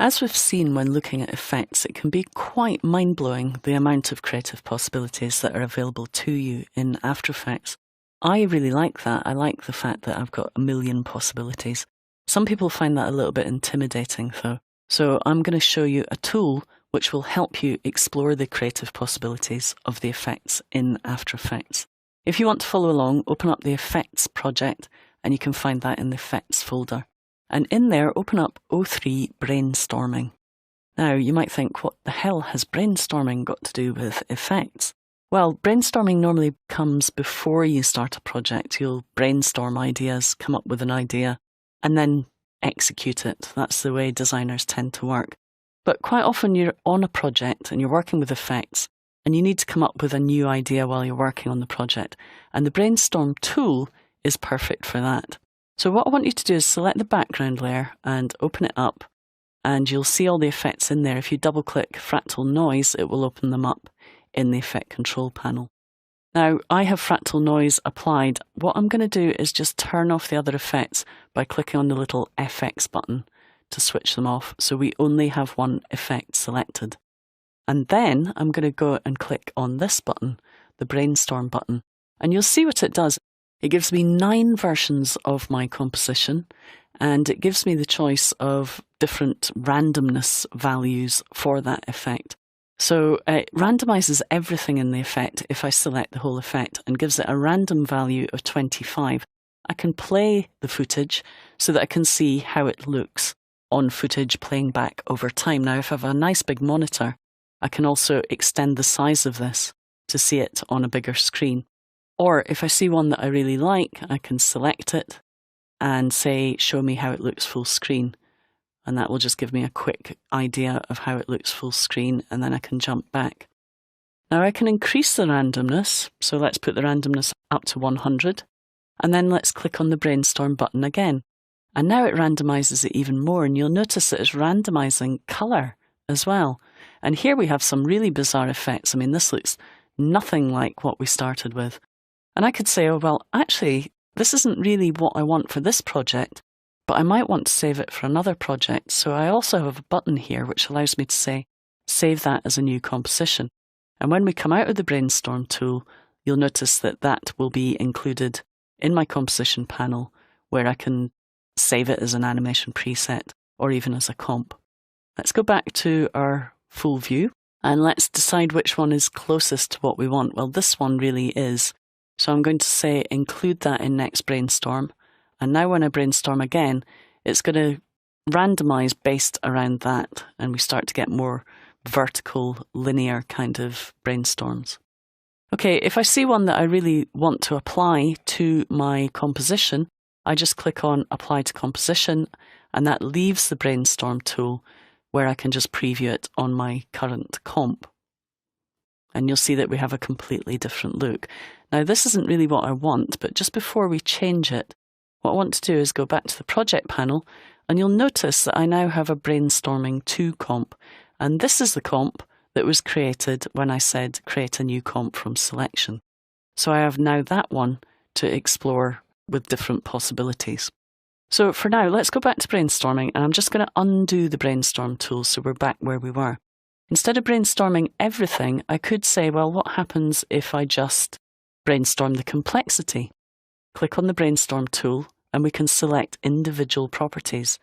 As we've seen when looking at effects, it can be quite mind-blowing the amount of creative possibilities that are available to you in After Effects. I really like that. I like the fact that I've got a million possibilities. Some people find that a little bit intimidating though. So I'm going to show you a tool which will help you explore the creative possibilities of the effects in After Effects. If you want to follow along, open up the Effects project and you can find that in the Effects folder. And in there, open up O3 Brainstorming. Now, you might think, what the hell has brainstorming got to do with effects? Well, brainstorming normally comes before you start a project. You'll brainstorm ideas, come up with an idea, and then execute it. That's the way designers tend to work. But quite often you're on a project and you're working with effects, and you need to come up with a new idea while you're working on the project. And the Brainstorm tool is perfect for that. So what I want you to do is select the background layer and open it up, and you'll see all the effects in there. If you double click fractal noise, it will open them up in the effect control panel. Now, I have fractal noise applied. What I'm going to do is just turn off the other effects by clicking on the little FX button to switch them off, so we only have one effect selected. And then I'm going to go and click on this button, the Brainstorm button, and you'll see what it does. It gives me 9 versions of my composition, and it gives me the choice of different randomness values for that effect. So it randomizes everything in the effect if I select the whole effect and gives it a random value of 25. I can play the footage so that I can see how it looks on footage playing back over time. Now, if I have a nice big monitor, I can also extend the size of this to see it on a bigger screen. Or if I see one that I really like, I can select it and say, show me how it looks full screen. And that will just give me a quick idea of how it looks full screen, and then I can jump back. Now I can increase the randomness, so let's put the randomness up to 100, and then let's click on the Brainstorm button again. And now it randomizes it even more, and you'll notice that it's randomizing colour as well. And here we have some really bizarre effects. I mean, this looks nothing like what we started with. And I could say, oh, well, actually, this isn't really what I want for this project, but I might want to save it for another project. So I also have a button here which allows me to say, save that as a new composition. And when we come out of the Brainstorm tool, you'll notice that that will be included in my composition panel, where I can save it as an animation preset or even as a comp. Let's go back to our full view and let's decide which one is closest to what we want. Well, this one really is. So I'm going to say include that in next brainstorm. And now when I brainstorm again, it's going to randomize based around that. And we start to get more vertical, linear kind of brainstorms. Okay, if I see one that I really want to apply to my composition, I just click on Apply to Composition, and that leaves the Brainstorm tool where I can just preview it on my current comp. And you'll see that we have a completely different look. Now, this isn't really what I want, but just before we change it, what I want to do is go back to the project panel, and you'll notice that I now have a Brainstorming 2 comp. And this is the comp that was created when I said create a new comp from selection. So I have now that one to explore with different possibilities. So for now, let's go back to brainstorming, and I'm just going to undo the Brainstorm tool so we're back where we were. Instead of brainstorming everything, I could say, well, what happens if I just brainstorm the complexity? Click on the Brainstorm tool and we can select individual properties.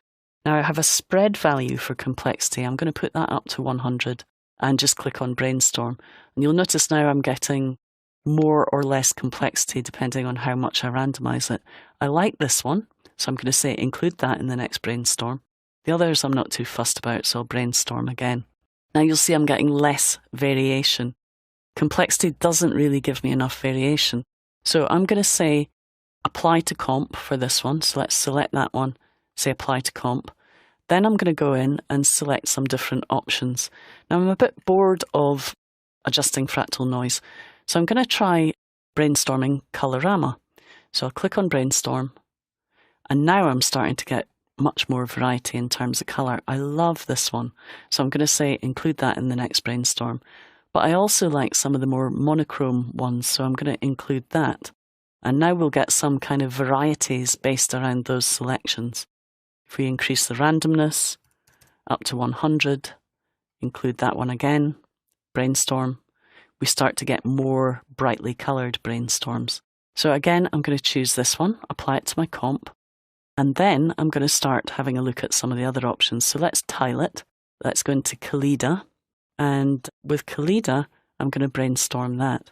Now I have a spread value for complexity. I'm going to put that up to 100 and just click on Brainstorm. And you'll notice now I'm getting more or less complexity depending on how much I randomize it. I like this one, so I'm going to say include that in the next brainstorm. The others I'm not too fussed about, so I'll brainstorm again. Now you'll see I'm getting less variation. Complexity doesn't really give me enough variation. So I'm going to say apply to comp for this one. So let's select that one, say apply to comp. Then I'm going to go in and select some different options. Now I'm a bit bored of adjusting fractal noise, so I'm going to try brainstorming colorama. So I'll click on brainstorm, and now I'm starting to get much more variety in terms of colour. I love this one, so I'm going to say include that in the next brainstorm. But I also like some of the more monochrome ones, so I'm going to include that. And now we'll get some kind of varieties based around those selections. If we increase the randomness up to 100, include that one again, brainstorm. We start to get more brightly coloured brainstorms. So again, I'm going to choose this one, apply it to my comp, and then I'm going to start having a look at some of the other options. So let's tile it. Let's go into Kalida, and with Kalida, I'm going to brainstorm that.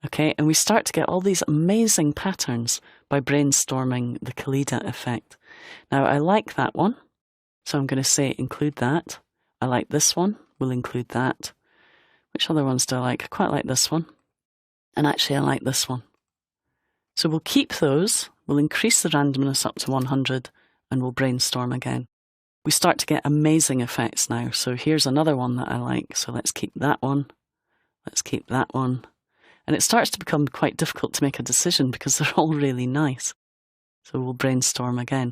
Okay, and we start to get all these amazing patterns by brainstorming the Kalida effect. Now, I like that one, so I'm going to say include that. I like this one, we'll include that. Which other ones do I like? I quite like this one. And actually, I like this one. So we'll keep those, we'll increase the randomness up to 100, and we'll brainstorm again. We start to get amazing effects now. So here's another one that I like. So let's keep that one. Let's keep that one. And it starts to become quite difficult to make a decision because they're all really nice. So we'll brainstorm again.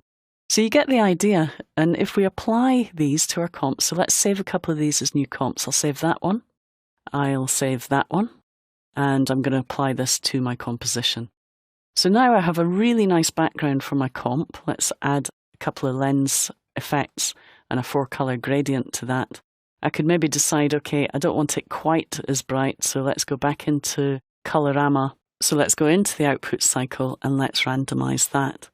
So you get the idea. And if we apply these to our comps, so let's save a couple of these as new comps. I'll save that one. I'll save that one. And I'm going to apply this to my composition. So now I have a really nice background for my comp. Let's add a couple of lens effects and a 4-color gradient to that. I could maybe decide, okay, I don't want it quite as bright, so let's go back into Colorama. So let's go into the output cycle and let's randomize that.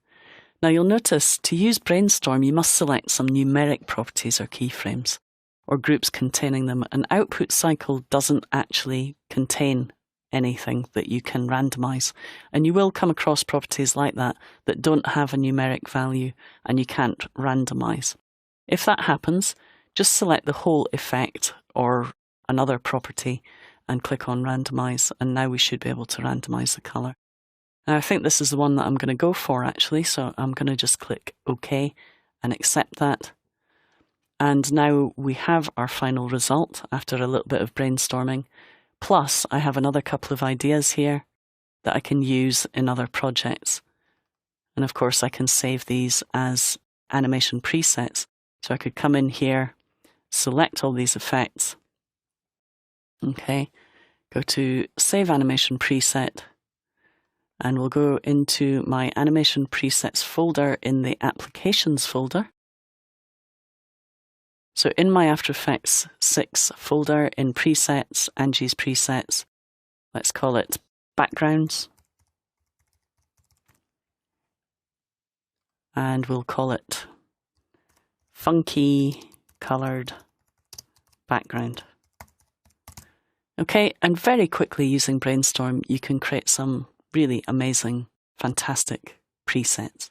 Now you'll notice to use Brainstorm, you must select some numeric properties or keyframes or groups containing them. An output cycle doesn't actually contain anything that you can randomize. And you will come across properties like that that don't have a numeric value and you can't randomize. If that happens, just select the whole effect or another property and click on randomize, and now we should be able to randomize the color. Now I think this is the one that I'm going to go for actually, so I'm going to just click OK and accept that. And now we have our final result after a little bit of brainstorming. Plus, I have another couple of ideas here that I can use in other projects. And of course, I can save these as animation presets. So I could come in here, select all these effects. Okay, go to Save Animation Preset. And we'll go into my Animation Presets folder in the Applications folder. So in my After Effects 6 folder in Presets, Angie's Presets, let's call it Backgrounds. And we'll call it Funky Coloured Background. Okay, and very quickly using Brainstorm, you can create some really amazing, fantastic presets.